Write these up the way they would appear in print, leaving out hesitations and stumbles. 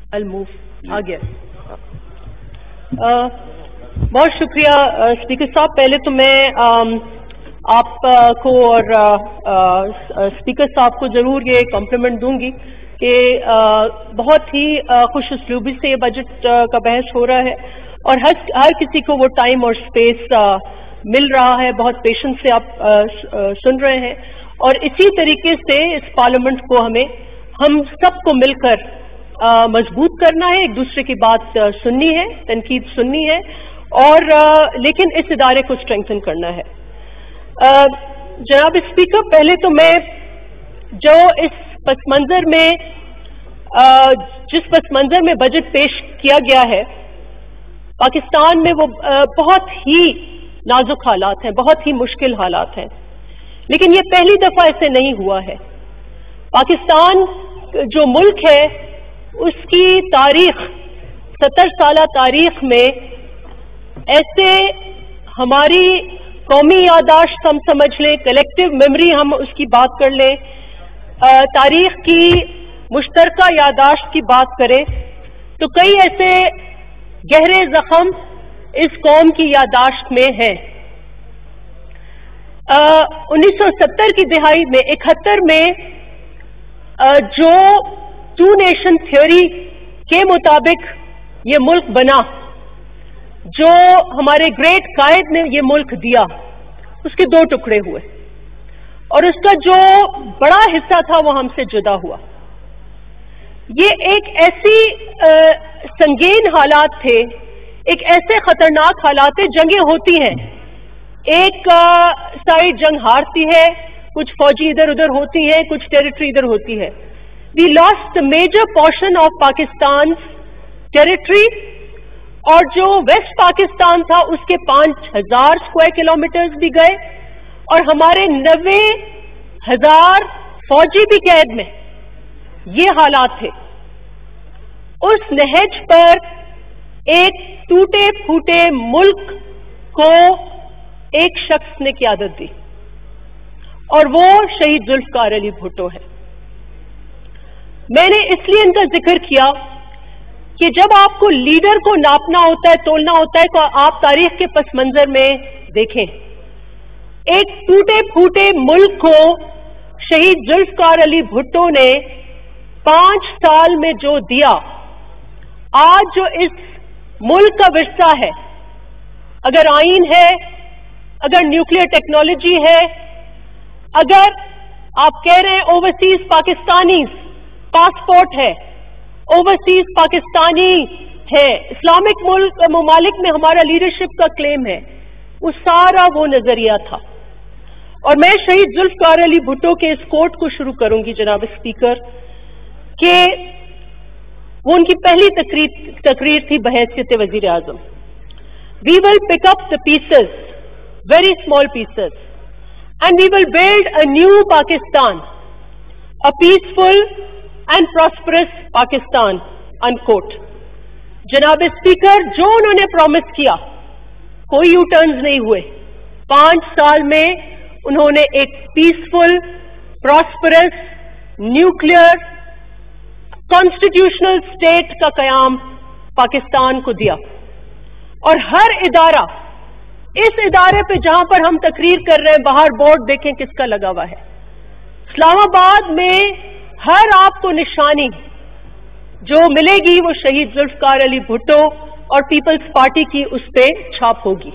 I'll move. आ गया। बहुत शुक्रिया स्पीकर साहब। पहले तो मैं आपको और स्पीकर साहब को जरूर ये कॉम्प्लीमेंट दूंगी कि बहुत ही खुश उसलूबी से ये बजट का बहस हो रहा है और हर किसी को वो टाइम और स्पेस मिल रहा है। बहुत पेशेंस से आप सुन रहे हैं और इसी तरीके से इस पार्लियामेंट को हम सबको मिलकर मजबूत करना है, एक दूसरे की बात सुननी है, तनकीद सुननी है और लेकिन इस इदारे को स्ट्रेंथन करना है। जनाब स्पीकर, पहले तो मैं जो इस पसमंजर में जिस पसमंजर में बजट पेश किया गया है पाकिस्तान में, वो बहुत ही नाजुक हालात हैं, बहुत ही मुश्किल हालात हैं, लेकिन ये पहली दफा ऐसे नहीं हुआ है। पाकिस्तान जो मुल्क है उसकी तारीख 70 साला तारीख में ऐसे हमारी कौमी यादाश्त हम समझ लें, कलेक्टिव मेमोरी हम उसकी बात कर लें, तारीख की मुश्तरका यादाश्त की बात करें तो कई ऐसे गहरे जख्म इस कौम की यादाश्त में हैं। 1970 की दिहाई में 71 में जो टू नेशन थ्योरी के मुताबिक ये मुल्क बना, जो हमारे ग्रेट कायद ने ये मुल्क दिया, उसके दो टुकड़े हुए और उसका जो बड़ा हिस्सा था वो हमसे जुदा हुआ। ये एक ऐसी संगीन हालात थे, एक ऐसे खतरनाक हालात थे। जंगें होती हैं, एक साइड जंग हारती है, कुछ फौजी इधर उधर होती हैं, कुछ टेरिटरी इधर होती है। We lost the major portion of Pakistan territory और जो वेस्ट पाकिस्तान था उसके 5000 स्क्वायर किलोमीटर्स भी गए और हमारे 90,000 फौजी भी कैद में। ये हालात थे। उस नहज पर एक टूटे फूटे मुल्क को एक शख्स ने क़यादत दी और वो शहीद जुल्फ़िकार अली भुट्टो है। मैंने इसलिए इनका जिक्र किया कि जब आपको लीडर को नापना होता है, तोलना होता है, तो आप तारीख के पस मंजर में देखें। एक टूटे फूटे मुल्क को शहीद जुल्फ़िकार अली भुट्टो ने 5 साल में जो दिया, आज जो इस मुल्क का विरसा है, अगर आईन है, अगर न्यूक्लियर टेक्नोलॉजी है, अगर आप कह रहे हैं ओवरसीज पाकिस्तानी पासपोर्ट है, ओवरसीज पाकिस्तानी है, इस्लामिक मुल्क ममालिक में हमारा लीडरशिप का क्लेम है, वो सारा वो नजरिया था। और मैं शहीद जुल्फ़िकार अली भुट्टो के इस कोट को शुरू करूंगी जनाब स्पीकर कि वो उनकी पहली तकरीर थी बहैसियत वजीर आजम। We will pick up the pieces, very small pieces, and we will build a new Pakistan, a peaceful and prosperous Pakistan, unquote. जनाब स्पीकर, जो उन्होंने प्रॉमिस किया कोई यू टर्न्स नहीं हुए। 5 साल में उन्होंने एक peaceful, prosperous, nuclear, constitutional state का कयाम पाकिस्तान को दिया। और हर इदारा, इस इदारे पे जहां पर हम तकरीर कर रहे हैं, बाहर बोर्ड देखें किसका लगा हुआ है। इस्लामाबाद में हर आपको निशानी जो मिलेगी वो शहीद जुल्फ़िकार अली भुट्टो और पीपल्स पार्टी की उस पर छाप होगी।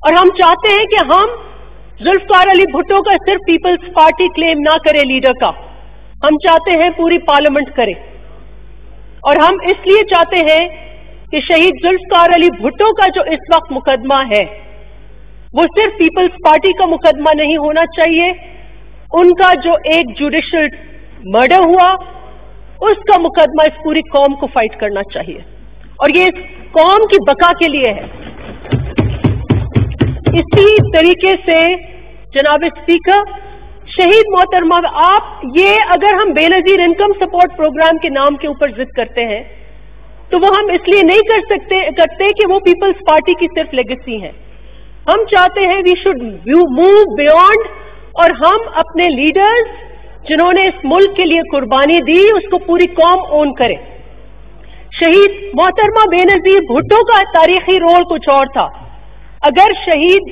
और हम चाहते हैं कि हम जुल्फ़िकार अली भुट्टो का सिर्फ पीपल्स पार्टी क्लेम ना करे लीडर का, हम चाहते हैं पूरी पार्लियामेंट करे। और हम इसलिए चाहते हैं कि शहीद जुल्फ़िकार अली भुट्टो का जो इस वक्त मुकदमा है वो सिर्फ पीपल्स पार्टी का मुकदमा नहीं होना चाहिए, उनका जो एक जुडिशियल मर्डर हुआ उसका मुकदमा इस पूरी कौम को फाइट करना चाहिए और ये इस कौम की बका के लिए है। इसी तरीके से जनाब स्पीकर, शहीद मोहतरमा, आप ये अगर हम बेनजीर इनकम सपोर्ट प्रोग्राम के नाम के ऊपर जिद करते हैं तो वो हम इसलिए नहीं करते कि वो पीपल्स पार्टी की सिर्फ लेगेसी है। हम चाहते हैं वी शुड मूव बियॉन्ड और हम अपने लीडर्स जिन्होंने इस मुल्क के लिए कुर्बानी दी उसको पूरी कौम ओन करे। शहीद मोहतरमा बेनजीर भुट्टो का तारीखी रोल कुछ और था। अगर शहीद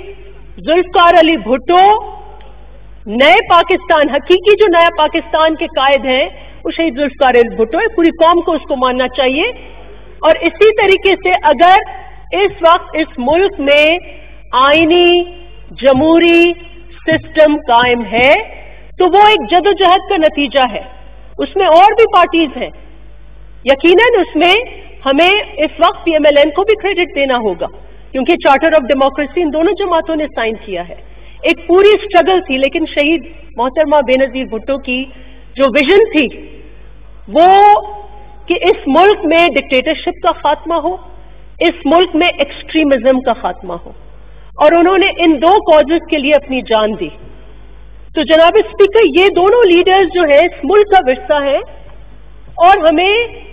जुल्फकार अली भुट्टो नए पाकिस्तान, हकीकी जो नया पाकिस्तान के कायद हैं, वो शहीद जुल्फकार अली भुट्टो है। पूरी कौम को उसको मानना चाहिए। और इसी तरीके से अगर इस वक्त इस मुल्क में आईनी जमहूरी सिस्टम कायम है तो वो एक जदोजहद का नतीजा है। उसमें और भी पार्टीज हैं, यकीनन उसमें हमें इस वक्त PMLN को भी क्रेडिट देना होगा, क्योंकि चार्टर ऑफ डेमोक्रेसी इन दोनों जमातों ने साइन किया है। एक पूरी स्ट्रगल थी, लेकिन शहीद मोहतरमा बेनजीर भुट्टो की जो विजन थी वो कि इस मुल्क में डिक्टेटरशिप का खात्मा हो, इस मुल्क में एक्सट्रीमिज्म का खात्मा हो, और उन्होंने इन दो कॉजेस के लिए अपनी जान दी। तो जनाब स्पीकर, ये दोनों लीडर्स जो है इस मुल्क का विरसा है और हमें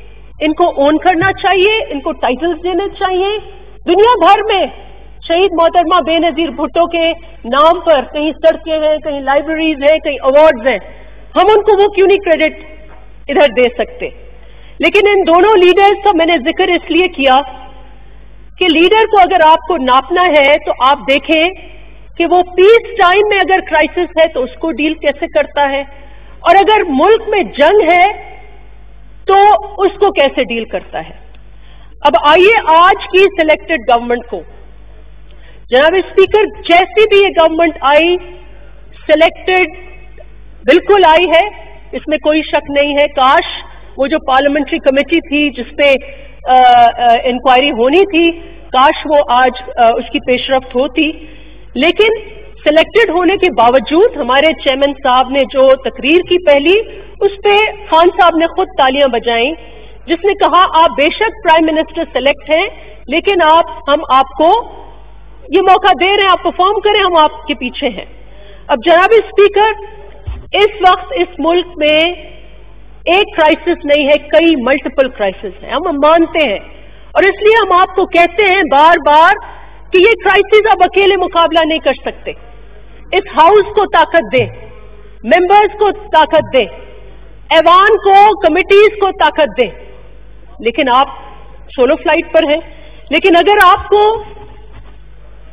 इनको ओन करना चाहिए, इनको टाइटल्स देने चाहिए। दुनिया भर में शहीद मोहतरमा बेनजीर भुट्टो के नाम पर कहीं सड़कें हैं, कहीं लाइब्रेरीज हैं, कहीं अवार्ड्स हैं, हम उनको वो क्यों नहीं क्रेडिट इधर दे सकते। लेकिन इन दोनों लीडर्स का मैंने जिक्र इसलिए किया कि लीडर को अगर आपको नापना है तो आप देखें कि वो पीस टाइम में अगर क्राइसिस है तो उसको डील कैसे करता है, और अगर मुल्क में जंग है तो उसको कैसे डील करता है। अब आइए आज की सिलेक्टेड गवर्नमेंट को, जनाब स्पीकर, जैसी भी ये गवर्नमेंट आई, सिलेक्टेड बिल्कुल आई है, इसमें कोई शक नहीं है। काश वो जो पार्लियामेंट्री कमेटी थी जिसपे इंक्वायरी होनी थी, काश वो आज उसकी पेशरफ्त होती। लेकिन सिलेक्टेड होने के बावजूद हमारे चेयरमैन साहब ने जो तकरीर की पहली, उस पे खान साहब ने खुद तालियां बजाई, जिसने कहा आप बेशक प्राइम मिनिस्टर सेलेक्ट हैं, लेकिन हम आपको ये मौका दे रहे हैं, आप परफॉर्म करें, हम आपके पीछे हैं। अब जनाब स्पीकर, इस वक्त इस मुल्क में एक क्राइसिस नहीं है, कई मल्टीपल क्राइसिस हैं, हम मानते हैं, और इसलिए हम आपको कहते हैं बार बार कि ये क्राइसिस आप अकेले मुकाबला नहीं कर सकते। इस हाउस को ताकत दें, मेंबर्स को ताकत दें, ऐवान को, कमिटीज को ताकत दें। लेकिन आप सोलो फ्लाइट पर हैं। लेकिन अगर आपको,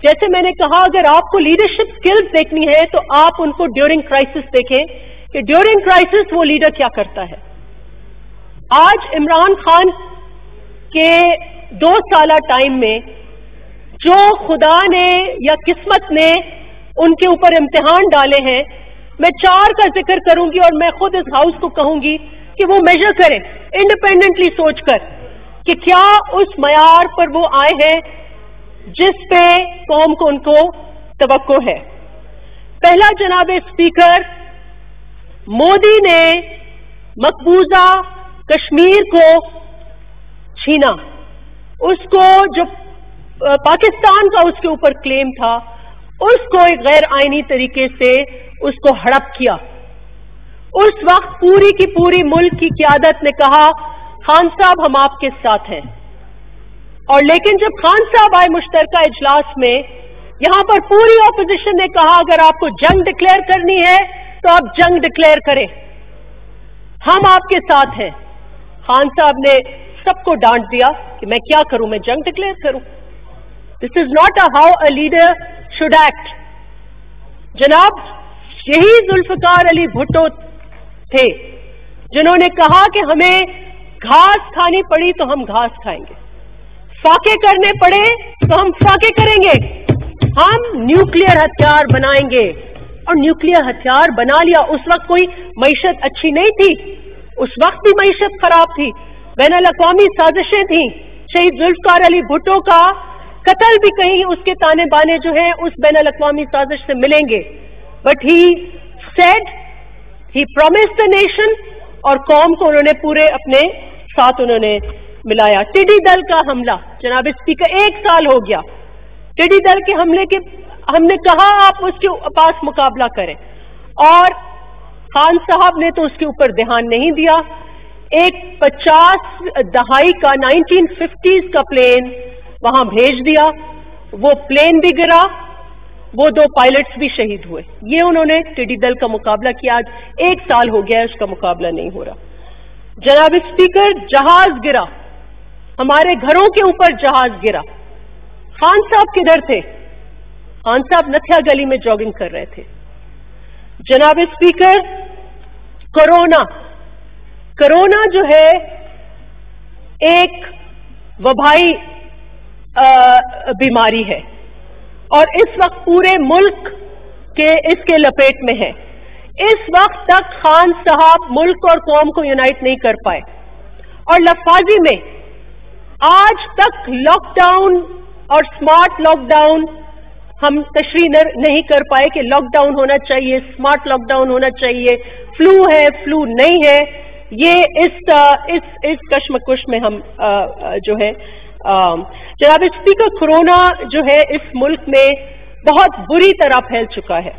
जैसे मैंने कहा, अगर आपको लीडरशिप स्किल्स देखनी है तो आप उनको ड्यूरिंग क्राइसिस देखें कि ड्यूरिंग क्राइसिस वो लीडर क्या करता है। आज इमरान खान के 2 साल टाइम में जो खुदा ने या किस्मत ने उनके ऊपर इम्तिहान डाले हैं, मैं 4 का जिक्र करूंगी और मैं खुद इस हाउस को कहूंगी कि वो मेजर करें इंडिपेंडेंटली सोचकर कि क्या उस मयार पर वो आए हैं जिस पे कौम को उनको तवक्को है। पहला, जनाब स्पीकर, मोदी ने मकबूजा कश्मीर को छीना, उसको जो पाकिस्तान का उसके ऊपर क्लेम था उसको एक गैर आईनी तरीके से उसको हड़प किया। उस वक्त पूरी की पूरी मुल्क की क़यादत ने कहा खान साहब हम आपके साथ हैं, और लेकिन जब खान साहब आए मुश्तरका इजलास में, यहां पर पूरी ऑपोजिशन ने कहा अगर आपको जंग डिक्लेयर करनी है तो आप जंग डिक्लेयर करें, हम आपके साथ हैं। खान साहब ने सबको डांट दिया कि मैं क्या करूं, मैं जंग डिक्लेयर करूं। This is not how a leader should act. जनाब, यही जुल्फकार अली भुट्टो थे जिन्होंने कहा कि हमें घास खानी पड़ी तो हम घास खाएंगे, फाके करने पड़े तो हम फाके करेंगे, हम न्यूक्लियर हथियार बनाएंगे। और न्यूक्लियर हथियार बना लिया। उस वक्त कोई मईशत अच्छी नहीं थी, उस वक्त भी मईशत खराब थी, बैनुल अक़वामी साजिशें थी। शहीद जुल्फकार अली भुट्टो का कत्ल भी कहीं उसके ताने बाने जो हैं उस बैनुल अक़वामी साजिश से मिलेंगे। But he said, he promised the nation, और कौम को उन्होंने पूरे अपने साथ उन्होंने मिलाया। टिड्डी दल का हमला, जनाब स्पीकर, 1 साल हो गया टिड्डी दल के हमले के, हमने कहा आप उसके पास मुकाबला करें, और खान साहब ने तो उसके ऊपर ध्यान नहीं दिया। एक 50 दहाई का 1950s का प्लेन वहां भेज दिया, वो प्लेन भी गिरा, वो 2 पायलट्स भी शहीद हुए। ये उन्होंने टिड्डी दल का मुकाबला किया। आज 1 साल हो गया है उसका मुकाबला नहीं हो रहा। जनाब स्पीकर, जहाज गिरा, हमारे घरों के ऊपर जहाज गिरा। खान साहब किधर थे? खान साहब नथिया गली में जॉगिंग कर रहे थे। जनाब स्पीकर, कोरोना जो है एक वबाई बीमारी है और इस वक्त पूरे मुल्क के इसके लपेट में है। इस वक्त तक खान साहब मुल्क और कौम को यूनाइट नहीं कर पाए और लफाजी में आज तक लॉकडाउन और स्मार्ट लॉकडाउन हम तशरीह नहीं कर पाए कि लॉकडाउन होना चाहिए, स्मार्ट लॉकडाउन होना चाहिए, फ्लू है, फ्लू नहीं है। ये इस कश्मकश में हम जो है जनाब स्पीकर, कोरोना जो है इस मुल्क में बहुत बुरी तरह फैल चुका है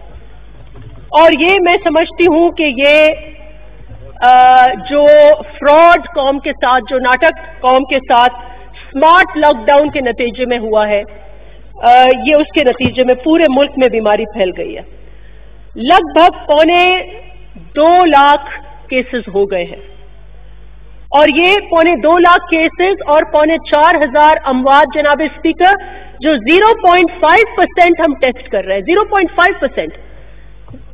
और ये मैं समझती हूं कि ये जो फ्रॉड कौम के साथ, जो नाटक कौम के साथ स्मार्ट लॉकडाउन के नतीजे में हुआ है, ये उसके नतीजे में पूरे मुल्क में बीमारी फैल गई है। लगभग 2.25 लाख केसेस हो गए हैं और ये 2.25 लाख केसेस और 4,500 अमवात जनाब स्पीकर, जो 0.5% हम टेस्ट कर रहे हैं, 0.5%,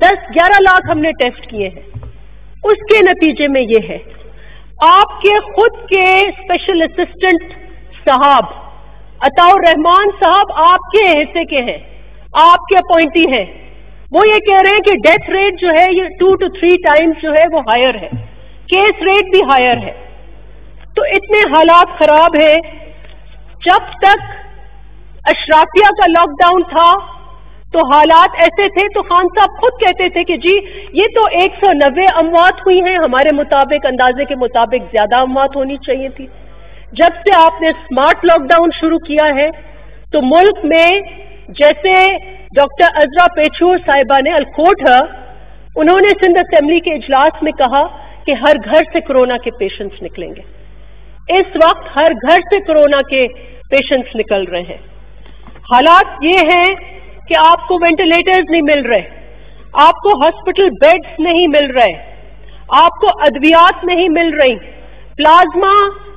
10-11 लाख हमने टेस्ट किए हैं, उसके नतीजे में ये है। आपके खुद के स्पेशल असिस्टेंट साहब अताउर रहमान साहब आपके हिस्से के हैं, आपके अपॉइंटी हैं, वो ये कह रहे हैं कि डेथ रेट जो है ये 2 to 3 टाइम्स जो है वो हायर है, केस रेट भी हायर है। तो इतने हालात खराब हैं। जब तक अशराफिया का लॉकडाउन था तो हालात ऐसे थे, तो खान साहब खुद कहते थे कि जी ये तो 190 अमवात हुई हैं, हमारे मुताबिक, अंदाजे के मुताबिक ज्यादा अमवात होनी चाहिए थी। जब से आपने स्मार्ट लॉकडाउन शुरू किया है तो मुल्क में, जैसे डॉक्टर अजरा पेछूर साहिबा ने अलकोट है, उन्होंने सिंध असेंबली के इजलास में कहा कि हर घर से कोरोना के पेशेंट्स निकलेंगे। इस वक्त हर घर से कोरोना के पेशेंट्स निकल रहे हैं। हालात ये हैं कि आपको वेंटिलेटर्स नहीं मिल रहे, आपको हॉस्पिटल बेड्स नहीं मिल रहे, आपको अद्वियात नहीं मिल रही, प्लाज्मा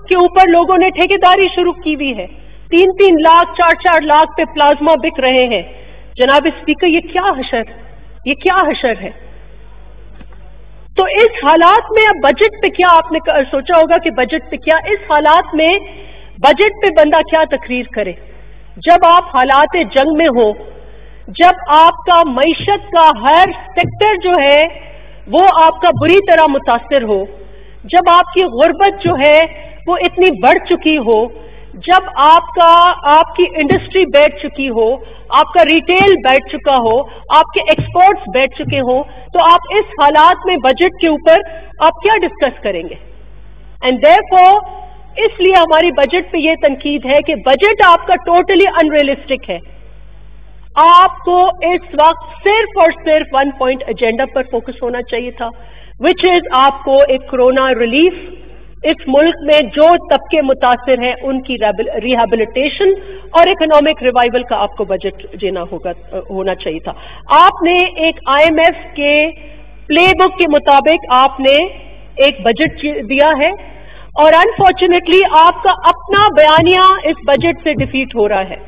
के ऊपर लोगों ने ठेकेदारी शुरू की हुई है, 3-3 लाख 4-4 लाख पे प्लाज्मा बिक रहे हैं। जनाब स्पीकर, ये क्या हशर है? तो इस हालात में अब बजट पे क्या आपने सोचा होगा कि बजट पे क्या, इस हालात में बजट पे बंदा क्या तकरीर करे? जब आप हालात जंग में हो, जब आपका मईशत का हर सेक्टर जो है वो आपका बुरी तरह मुतासिर हो, जब आपकी गुर्बत जो है वो इतनी बढ़ चुकी हो, जब आपकी इंडस्ट्री बैठ चुकी हो, आपका रिटेल बैठ चुका हो, आपके एक्सपोर्ट्स बैठ चुके हो, तो आप इस हालात में बजट के ऊपर आप क्या डिस्कस करेंगे? एंड देयरफॉर इसलिए हमारी बजट पे ये तनकीद है कि बजट आपका टोटली अनरियलिस्टिक है। आपको इस वक्त सिर्फ और सिर्फ 1 पॉइंट एजेंडा पर फोकस होना चाहिए था, विच इज आपको एक कोरोना रिलीफ, इस मुल्क में जो तबके मुतासिर हैं उनकी रिहैबिलिटेशन और इकोनॉमिक रिवाइवल का आपको बजट देना होना चाहिए था। आपने एक IMF के प्लेबुक के मुताबिक आपने एक बजट दिया है और अनफॉर्चुनेटली आपका अपना बयानिया इस बजट से डिफीट हो रहा है।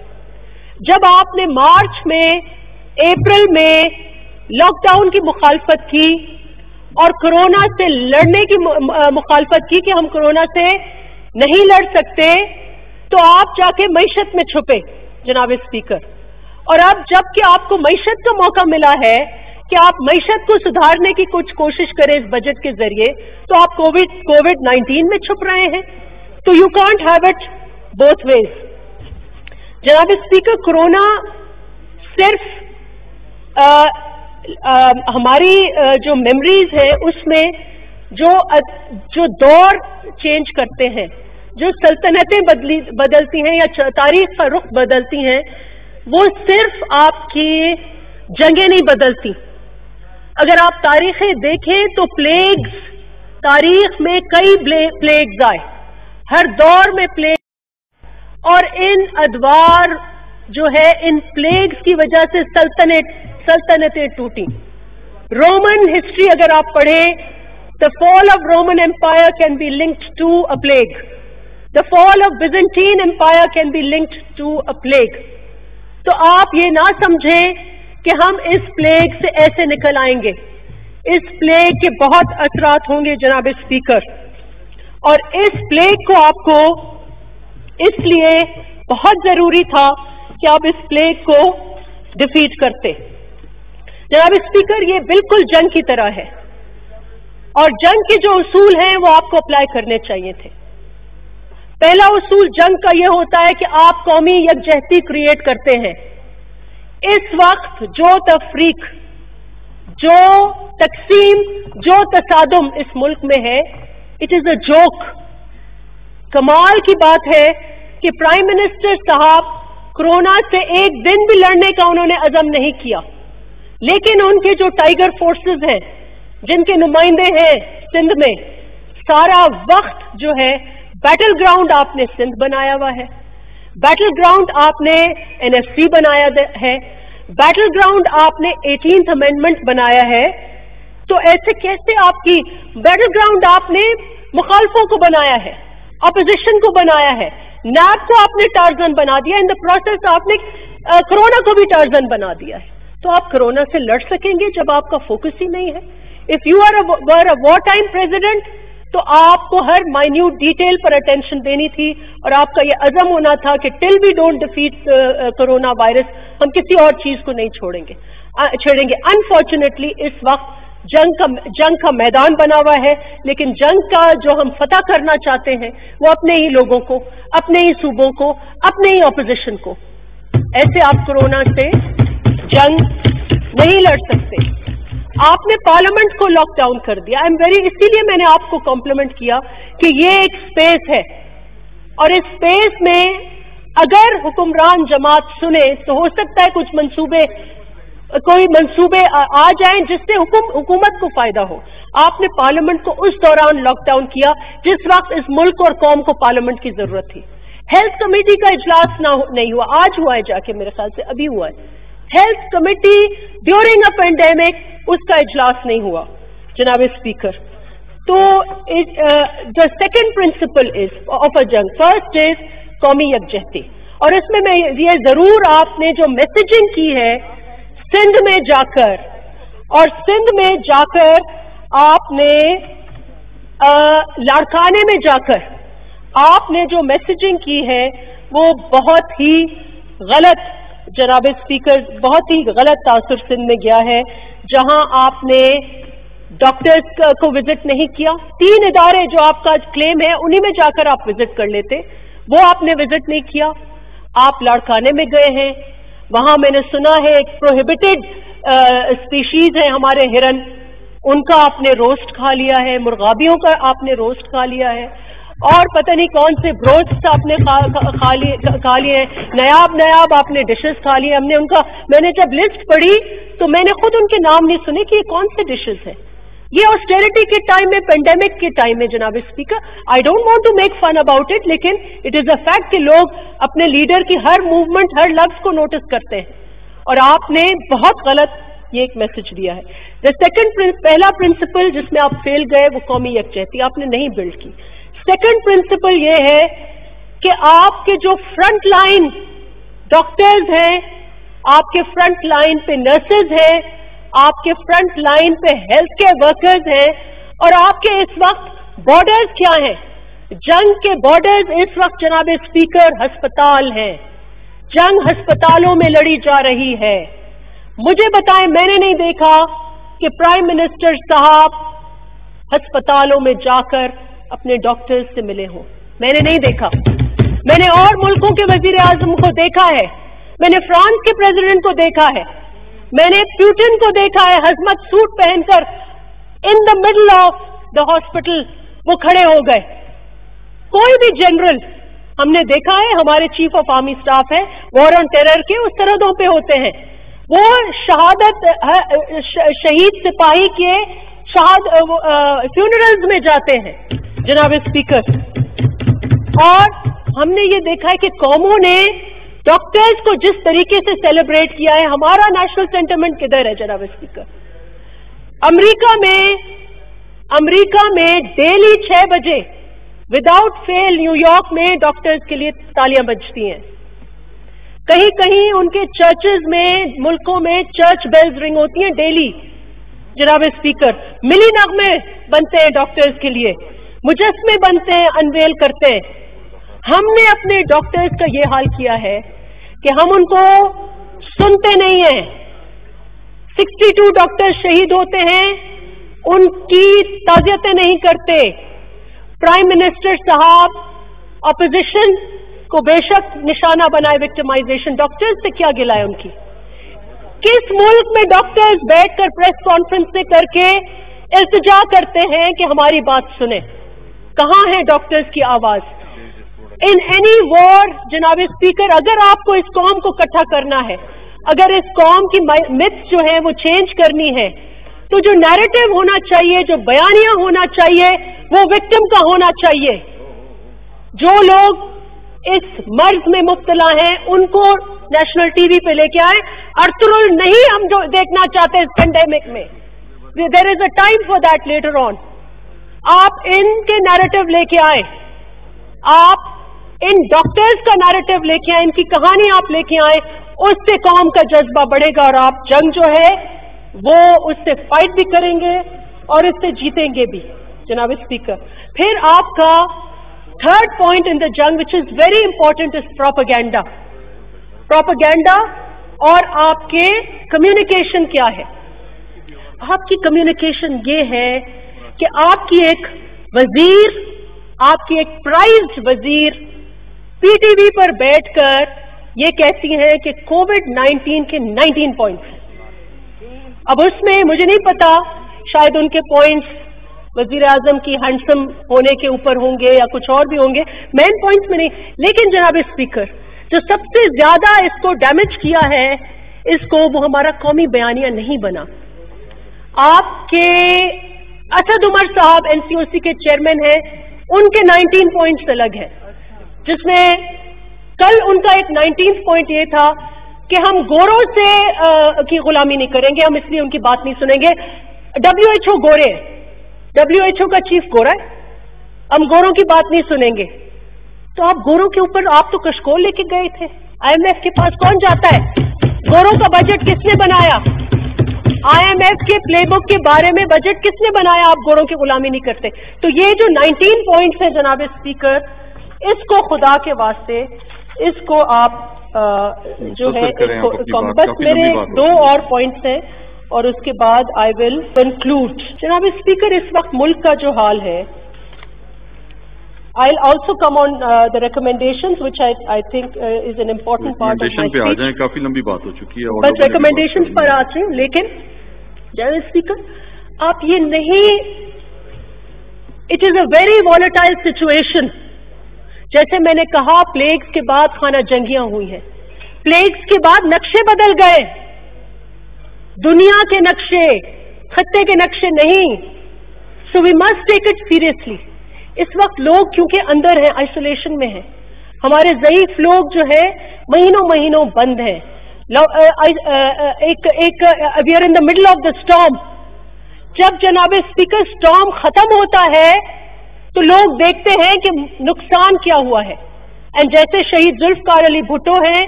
जब आपने मार्च में, अप्रैल में लॉकडाउन की मुखालफत की और कोरोना से लड़ने की मुखालफत की कि हम कोरोना से नहीं लड़ सकते, तो आप जाके मईशत में छुपे जनाब स्पीकर। और अब जबकि आपको मईशत का मौका मिला है कि आप मईशत को सुधारने की कुछ कोशिश करें इस बजट के जरिए, तो आप कोविड-19 में छुप रहे हैं। तो you can't have it both ways जनाब स्पीकर। कोरोना सिर्फ हमारी जो मेमोरीज है उसमें जो दौर चेंज करते हैं, जो सल्तनतें बदलती हैं या तारीख का रुख बदलती हैं, वो सिर्फ आपकी जंगें नहीं बदलती। अगर आप तारीखें देखें तो प्लेग्स, तारीख में कई प्लेग्स आए, हर दौर में प्लेग, और इन अदवार जो है, इन प्लेग्स की वजह से सल्तनतें टूटी। रोमन हिस्ट्री अगर आप पढ़ें, the fall of Roman empire can be linked to a plague. The fall of Byzantine Empire can be linked to a plague. तो आप ये ना समझें कि हम इस प्लेग से ऐसे निकल आएंगे. इस प्लेग के बहुत असरात होंगे जनाब स्पीकर, और इस प्लेग को आपको इसलिए बहुत जरूरी था कि आप इस प्लेग को डिफीट करते. जनाब स्पीकर, ये बिल्कुल जंग की तरह है, और जंग के जो उसूल हैं वो आपको अप्लाई करने चाहिए थे. पहला उसूल जंग का ये होता है कि आप कौमी यकजहती क्रिएट करते हैं. इस वक्त जो तफरीक, जो तकसीम, जो तसादुम इस मुल्क में है, इट इज अ जोक. कमाल की बात है कि प्राइम मिनिस्टर साहब कोरोना से एक दिन भी लड़ने का उन्होंने अज़म नहीं किया, लेकिन उनके जो टाइगर फोर्सेस हैं, जिनके नुमाइंदे हैं सिंध में, सारा वक्त जो है बैटल ग्राउंड आपने सिंध बनाया हुआ है, बैटल ग्राउंड आपने एनएफसी बनाया है, बैटल ग्राउंड आपने 18th अमेंडमेंट बनाया है. तो ऐसे कैसे आपकी बैटल ग्राउंड आपने मुखालफों को बनाया है, अपोजिशन को बनाया है, नैब को आपने टार्जन बना दिया, इन द प्रोसेस आपने कोरोना को भी टार्जन बना दिया है. तो आप कोरोना से लड़ सकेंगे जब आपका फोकस ही नहीं है. If you are a war time president, तो आपको हर माइन्यूट डिटेल पर अटेंशन देनी थी, और आपका ये अज़म होना था कि till we don't defeat corona virus, हम किसी और चीज को नहीं छेड़ेंगे. अनफॉर्चुनेटली इस वक्त जंग का मैदान बना हुआ है, लेकिन जंग का जो हम फतह करना चाहते हैं वो अपने ही लोगों को, अपने ही सूबों को, अपने ही ऑपोजिशन को. ऐसे आप कोरोना से जंग नहीं लड़ सकते. आपने पार्लियामेंट को लॉक डाउन कर दिया. इसीलिए मैंने आपको कॉम्प्लीमेंट किया कि ये एक स्पेस है, और इस स्पेस में अगर हुक्मरान जमात सुने तो हो सकता है कोई मंसूबे आ जाएं जिससे हुकूमत को फायदा हो. आपने पार्लियामेंट को उस दौरान लॉकडाउन किया जिस वक्त इस मुल्क और कौम को पार्लियामेंट की जरूरत थी. हेल्थ कमेटी का इजलास नहीं हुआ, आज हुआ है जाके, मेरे ख्याल से अभी हुआ है. Health committee during a pandemic, उसका इजलास नहीं हुआ जनाब स्पीकर. तो the second principle is of a जंग, फर्स्ट इज कौमी यकजहती, और इसमें मैं ये जरूर आपने जो मैसेजिंग की है सिंध में जाकर, और सिंध में जाकर आपने लाड़काने में जाकर आपने जो मैसेजिंग की है वो बहुत ही गलत जनाब स्पीकर, बहुत ही गलत तासुर सिंध में गया है, जहां आपने डॉक्टर्स को विजिट नहीं किया. 3 इदारे जो आपका क्लेम है उन्हीं में जाकर आप विजिट कर लेते, वो आपने विजिट नहीं किया. आप लाड़काने में गए हैं, वहां मैंने सुना है एक प्रोहिबिटेड स्पीशीज है हमारे हिरन, उनका आपने रोस्ट खा लिया है, मुर्गाबियों का आपने रोस्ट खा लिया है, और पता नहीं कौन से ब्रोस्ट आपने खा लिए हैं, नायाब आपने डिशेस खा लिए. मैंने जब लिस्ट पढ़ी तो मैंने खुद उनके नाम नहीं सुने कि ये कौन से डिशेस हैं. ये ऑस्टेरिटी के टाइम में, पेंडेमिक के टाइम में जनाब speaker, I don't want to make fun about it, लेकिन इट इज अ फैक्ट कि लोग अपने लीडर की हर मूवमेंट, हर लफ्ज को नोटिस करते हैं, और आपने बहुत गलत ये एक मैसेज दिया है. पहला प्रिंसिपल जिसमें आप फेल गए वो कौमी यकजहती आपने नहीं बिल्ड की. सेकंड प्रिंसिपल ये है कि आपके जो फ्रंट लाइन डॉक्टर्स हैं, आपके फ्रंट लाइन पे नर्सेज हैं, आपके फ्रंट लाइन पे हेल्थ केयर वर्कर्स हैं, और आपके इस वक्त बॉर्डर्स क्या हैं? जंग के बॉर्डर्स इस वक्त जनाब स्पीकर अस्पताल हैं. जंग अस्पतालों में लड़ी जा रही है. मुझे बताएं, मैंने नहीं देखा कि प्राइम मिनिस्टर साहब अस्पतालों में जाकर अपने डॉक्टर्स से मिले हों. मैंने नहीं देखा. मैंने और मुल्कों के वजीर आजम को देखा है, मैंने फ्रांस के प्रेसिडेंट को देखा है, मैंने प्यूटिन को देखा है हजमत सूट पहनकर इन the middle of the hospital वो खड़े हो गए. कोई भी जनरल हमने देखा है, हमारे चीफ ऑफ आर्मी स्टाफ है, वॉर ऑन टेरर के उस सरहदों पे होते हैं, वो शहीद सिपाही के फ्यूनरल्स में जाते हैं जनाब स्पीकर. और हमने ये देखा है कि कौमों ने डॉक्टर्स को जिस तरीके से सेलिब्रेट किया है. हमारा नेशनल सेंटिमेंट किधर है जनाब स्पीकर? अमेरिका में डेली 6 बजे विदाउट फेल न्यूयॉर्क में डॉक्टर्स के लिए तालियां बजती हैं। कहीं कहीं उनके चर्चेज में, मुल्कों में चर्च बेल्स रिंग होती हैं डेली। जनाब स्पीकर, मिली नगमे बनते हैं डॉक्टर्स के लिए, मुजस्मे बनते हैं, अनवेल करते हैं। हमने अपने डॉक्टर्स का ये हाल किया है कि हम उनको सुनते नहीं हैं। 62 डॉक्टर्स शहीद होते हैं, उनकी ताज़ियतें नहीं करते। प्राइम मिनिस्टर साहब अपोजिशन को बेशक निशाना बनाए, विक्टिमाइजेशन, डॉक्टर्स से क्या गिला है उनकी? किस मुल्क में डॉक्टर्स बैठकर प्रेस कॉन्फ्रेंस से करके इल्तिजा करते हैं कि हमारी बात सुने? कहां है डॉक्टर्स की आवाज? इन एनी वॉर जनाब स्पीकर, अगर आपको इस कौम को इकट्ठा करना है, अगर इस कौम की मिथ्स जो है वो चेंज करनी है, तो जो नैरेटिव होना चाहिए, जो बयानिया होना चाहिए, वो विक्टिम का होना चाहिए। जो लोग इस मर्ज में मुब्तला हैं उनको नेशनल टीवी पे लेके आए। अर्तुगरुल नहीं हम जो देखना चाहते इस पेंडेमिक में। There is a time for that later on. आप इनके नैरेटिव लेके आए, आप इन डॉक्टर्स का नैरेटिव लेके आए, इनकी कहानी आप लेके आए, उससे कौम का जज्बा बढ़ेगा और आप जंग जो है वो उससे फाइट भी करेंगे और इससे जीतेंगे भी जनाब स्पीकर। फिर आपका थर्ड पॉइंट इन द जंग which is very important is propaganda. Propaganda और आपके कम्युनिकेशन क्या है? आपकी कम्युनिकेशन ये है कि आपकी एक वजीर, आपकी एक प्राइज्ड वजीर पीटीवी पर बैठकर ये कहती हैं कि कोविड-19 के 19 पॉइंट्स हैं। अब उसमें मुझे नहीं पता, शायद उनके पॉइंट्स वजीर आजम की हैंडसम होने के ऊपर होंगे या कुछ और भी होंगे, मेन पॉइंट्स में नहीं। लेकिन जनाब स्पीकर, जो सबसे ज्यादा इसको डैमेज किया है, इसको वो हमारा कौमी बयानिया नहीं बना। आपके असद उमर साहब एनसीओसी के चेयरमैन हैं, उनके 19 पॉइंट्स अलग है, जिसमें कल उनका एक 19th पॉइंट ये था कि हम गोरों से की गुलामी नहीं करेंगे, हम इसलिए उनकी बात नहीं सुनेंगे। WHO गोरे, WHO का चीफ गोरा है, हम गोरों की बात नहीं सुनेंगे। तो आप गोरों के ऊपर आप तो कशकोल लेके गए थे, IMF के पास कौन जाता है? गोरों का बजट किसने बनाया? IMF के प्लेबुक के बारे में बजट किसने बनाया? आप गोरों की गुलामी नहीं करते। तो ये जो 19 पॉइंट्स हैं जनाब स्पीकर, इसको खुदा के वास्ते, इसको आप जो है इसको बस मेरे 2 और पॉइंट्स हैं और उसके बाद आई विल कंक्लूड। जनाब स्पीकर, इस वक्त मुल्क का जो हाल है, I will also come on the recommendations which I think is an important part of my speech. आ जाएं, काफी लंबी बात हो चुकी है, बस रिकमेंडेशंस पर आ रहे हैं। लेकिन जनाब स्पीकर, आप ये नहीं, it is a very volatile situation. जैसे मैंने कहा, प्लेग्स के बाद खाना जंगियां हुई हैं, प्लेग्स के बाद नक्शे बदल गए, दुनिया के नक्शे, खत्ते के नक्शे नहीं। So we must take it seriously. इस वक्त लोग क्योंकि अंदर हैं, आइसोलेशन में हैं, हमारे ज़ईफ लोग जो है महीनों महीनों बंद हैं। We are in the middle of the storm. जब जनाब स्पीकर स्टॉर्म खत्म होता है तो लोग देखते हैं कि नुकसान क्या हुआ है। एंड जैसे शहीद जुल्फकार अली भुट्टो हैं,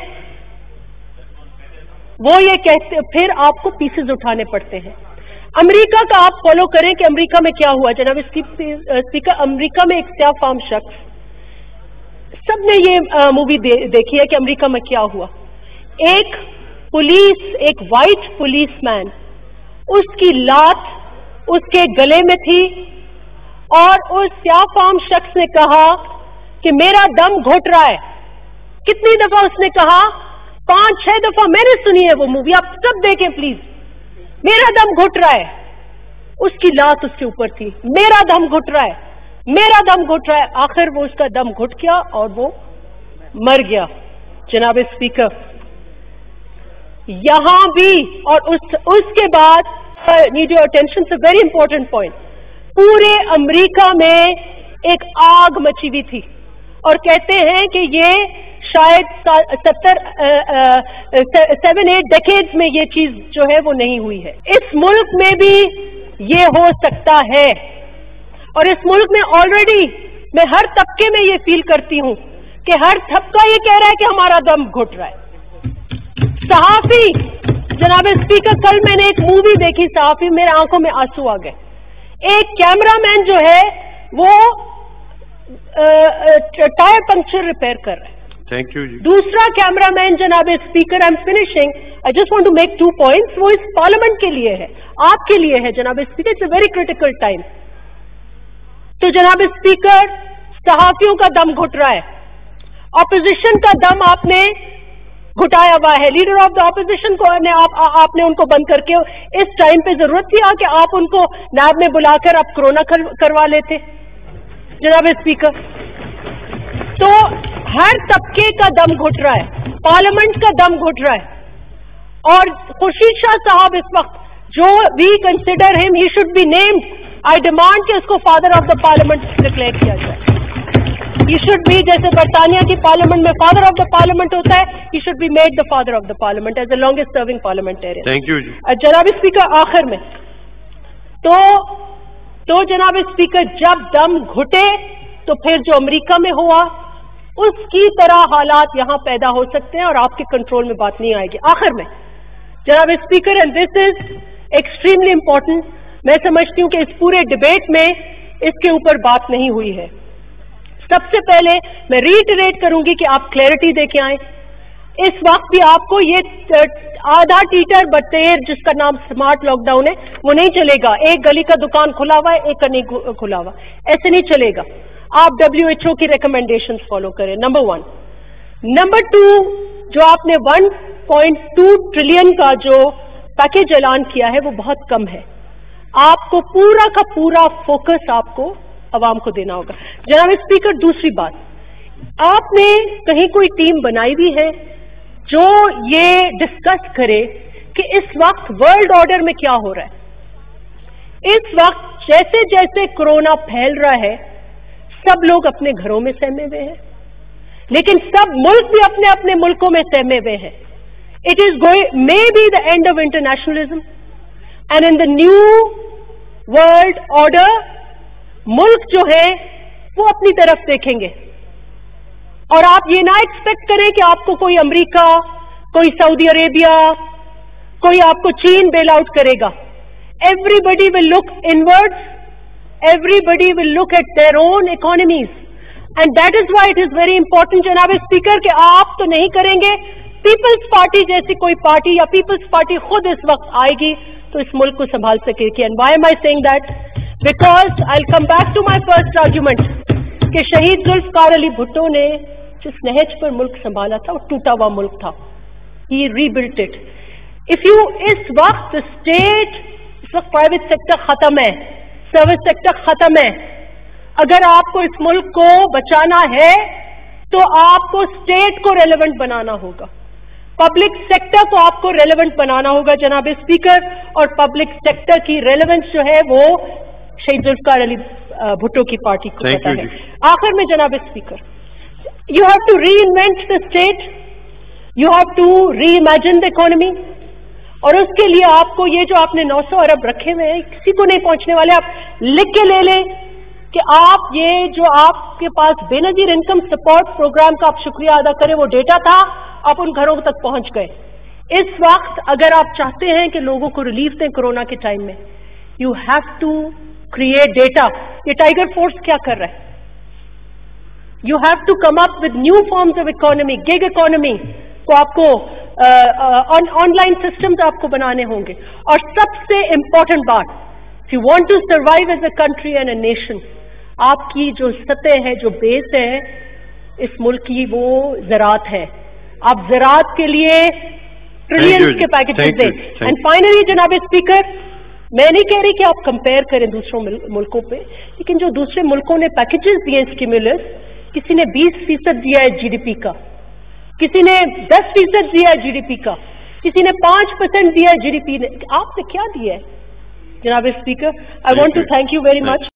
वो ये कहते, फिर आपको पीसेस उठाने पड़ते हैं। अमेरिका का आप फॉलो करें कि अमेरिका में क्या हुआ। जनाब स्पीकर, अमेरिका में एक स्याह फाम शख्स, सबने ये मूवी देखी है कि अमेरिका में क्या हुआ। एक पुलिस, एक वाइट पुलिसमैन, उसकी लात उसके गले में थी और उस स्याह फाम शख्स ने कहा कि मेरा दम घुट रहा है। कितनी दफा उसने कहा? 5-6 दफा मैंने सुनी है वो मूवी, आप सब देखें प्लीज। मेरा दम घुट रहा है, उसकी लात उसके ऊपर थी, मेरा दम घुट रहा है, मेरा दम घुट रहा है। आखिर वो उसका दम घुट गया और वो मर गया। जनाब स्पीकर, यहां भी और उसके बाद need your attention, it's a very important point. पूरे अमेरिका में एक आग मची हुई थी और कहते हैं कि ये शायद 7-8 डेकेड्स में ये चीज जो है वो नहीं हुई है। इस मुल्क में भी ये हो सकता है और इस मुल्क में ऑलरेडी मैं हर तबके में ये फील करती हूं कि हर तबका ये कह रहा है कि हमारा दम घुट रहा है। सहाफी, जनाब स्पीकर, कल मैंने एक मूवी देखी सहाफी, मेरे आंखों में आंसू आ गए। एक कैमरामैन जो है वो टायर पंक्चर रिपेयर कर रहा है। थैंक यू जी। दूसरा कैमरामैन, जनाब speaker, I am finishing, I just want to make 2 points, वो इस पार्लियामेंट के लिए है, आपके लिए है जनाब speaker, it's a very critical time. तो जनाब स्पीकर, सहाफियों का दम घुट रहा है, ऑपोजिशन का दम आपने घुटाया हुआ है। लीडर ऑफ द ऑपोजिशन को आपने उनको बंद करके, इस टाइम पे जरूरत थी कि आप उनको नैब में बुलाकर आप कोरोना करवा लेते जनाब स्पीकर। तो हर तबके का दम घुट रहा है, पार्लियामेंट का दम घुट रहा है, और खुर्शीद शाह साहब इस वक्त जो we consider him, he should be named, I demand कि उसको father of the parliament declare किया जाए। He should be, जैसे बरतानिया की पार्लियामेंट में फादर ऑफ द पार्लियामेंट होता है, he should be made the father of the parliament as the longest serving parliamentarian. Thank you ji. जनाब स्पीकर, आखिर में तो जनाब स्पीकर, जब दम घुटे तो फिर जो अमेरिका में हुआ उसकी तरह हालात यहां पैदा हो सकते हैं और आपके कंट्रोल में बात नहीं आएगी। आखिर में जनाब speaker, and this is extremely important, मैं समझती हूं कि इस पूरे डिबेट में इसके ऊपर बात नहीं हुई है। सबसे पहले मैं रीइटरेट करूंगी कि आप क्लैरिटी देके आए। इस वक्त भी आपको ये आधा टीटर बटेर जिसका नाम स्मार्ट लॉकडाउन है वो नहीं चलेगा। एक गली का दुकान खुला हुआ है, एक का नहीं खुला हुआ, ऐसे नहीं चलेगा। आप WHO की रिकमेंडेशंस फॉलो करें, नंबर 1। नंबर 2, जो आपने 1.2 ट्रिलियन का जो पैकेज ऐलान किया है वो बहुत कम है। आपको पूरा का पूरा फोकस आपको अवाम को देना होगा। जनाब स्पीकर, दूसरी बात, आपने कहीं कोई टीम बनाई हुई है जो ये डिस्कस करे कि इस वक्त वर्ल्ड ऑर्डर में क्या हो रहा है। इस वक्त जैसे जैसे कोरोना फैल रहा है सब लोग अपने घरों में सहमे हुए हैं, लेकिन सब मुल्क भी अपने अपने मुल्कों में सहमे हुए हैं। It is going may be the end of internationalism and in the new world order मुल्क जो है वो अपनी तरफ देखेंगे, और आप ये ना एक्सपेक्ट करें कि आपको कोई अमेरिका, कोई सऊदी अरेबिया, कोई आपको चीन बेल आउट करेगा। Everybody will look inwards, everybody will look at their own economies, and that is why it is very important जनाब स्पीकर कि आप तो नहीं करेंगे, पीपल्स पार्टी जैसी कोई पार्टी या पीपल्स पार्टी खुद इस वक्त आएगी तो इस मुल्क को संभाल सकेगी। And why am I saying that? Because I'll come back to my first argument कि शहीद जुल्फकार अली भुट्टो ने जिस नहज पर मुल्क संभाला था वो टूटा हुआ मुल्क था। He rebuilt it. If you इस वक्त स्टेट, इस वक्त प्राइवेट सेक्टर खत्म है, सर्विस सेक्टर खत्म है, अगर आपको इस मुल्क को बचाना है तो आपको स्टेट को रेलेवेंट बनाना होगा, पब्लिक सेक्टर को आपको रेलेवेंट बनाना होगा जनाब स्पीकर, और पब्लिक सेक्टर की रेलेवेंस जो है वो शहीद जुल्फकार अली भुट्टो की पार्टी को पता है। आखिर में जनाब speaker, you have to reinvent the state, you have to reimagine the economy, और उसके लिए आपको ये जो आपने 900 अरब रखे हुए हैं किसी को नहीं पहुंचने वाले, आप लिख के ले लें कि आप ये जो आपके पास बेनजीर इनकम सपोर्ट प्रोग्राम का आप शुक्रिया अदा करें, वो डेटा था, आप उन घरों तक पहुंच गए। इस वक्त अगर आप चाहते हैं कि लोगों को रिलीफ दें कोरोना के टाइम में, you have to create data. ये टाइगर फोर्स क्या कर रहा है? You have to come up with new forms of economy, gig economy को आपको ऑनलाइन सिस्टम्स आपको बनाने होंगे। और सबसे इंपॉर्टेंट बात, if you want to survive as a country and a nation, आपकी जो सतह है, जो बेस है इस मुल्क की, वो ज़राअत है। आप ज़राअत के लिए ट्रिलियंस के पैकेजेस दें। एंड फाइनली जनाब स्पीकर, मैं नहीं कह रही कि आप कंपेयर करें दूसरों मुल्कों पे, लेकिन जो दूसरे मुल्कों ने पैकेजेस दिए स्टिमुलस, किसी ने 20% दिया है जीडीपी का, किसी ने 10% दिया है जीडीपी का, किसी ने 5% दिया है जीडीपी ने, आपने क्या दिया है जनाब speaker? I want to thank you very much.